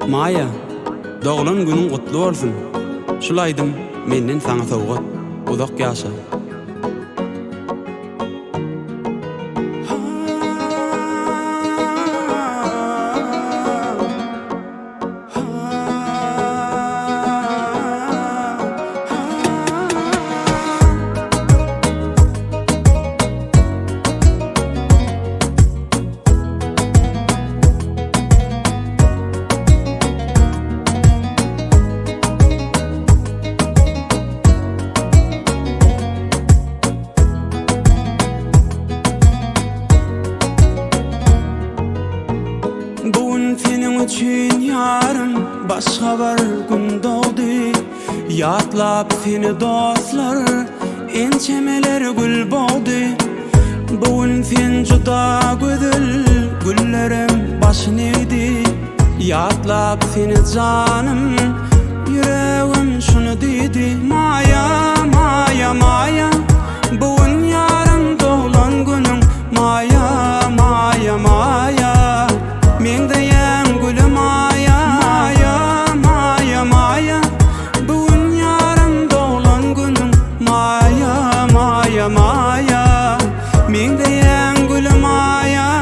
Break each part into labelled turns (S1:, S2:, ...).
S1: Maya, doğulan günün kutlu bolsun. Şulaydım menden sana sowgat. Uzak yaşa. Bugün senin üçün yarım başka bir gün doğdu. Yatlap seni dostlar ençemeler gül boldu. Bugün sen juda güzel güllerim başın edi. Yatlap seni canım yüreğim şunu dedi. Maya, Maya, Maya, bugün yarım doğulan günüm. Maya, Maya, Maya, mende yan gülüm. Maya, Maya, Maya, Maya, bugün yarım doğulan günüm. Maya, Maya, Maya, mende yan gülüm. Maya.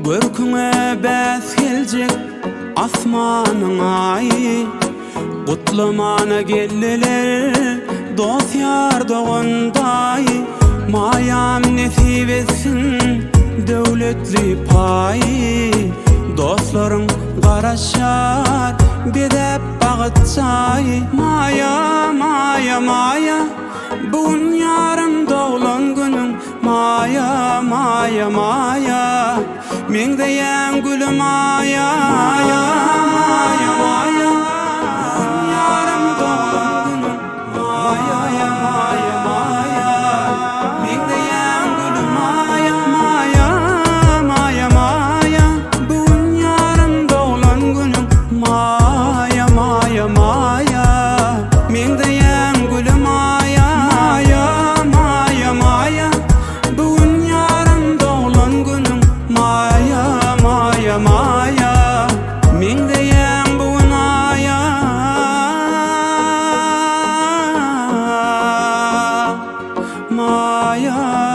S1: Görküme bäs geljek asmanyň aýy. Gutlamana geldiler dost ýar dogandaý. Mayam nesip etsin döwletli pay. Dostlaryň garaşar bedep bagytçay. Maya, Maya, Maya, bugün yarım doğulan günüm. Maya, Maya, Maya, mende yan gülüm. Maya, Maya, Maya, Maya, bugün yarım doğulan günüm. Maya, Maya, Maya, mende yan gülüm. Maya, Maya, Maya, Maya, bugün yarım doğulan günüm. Maya, Maya, Maya, mende yan gülüm. Maya, Maya, Maya, Maya, bugün yarım doğulan günüm. Maya, Maya, Maya, mende yan bugün. Maya, Maya.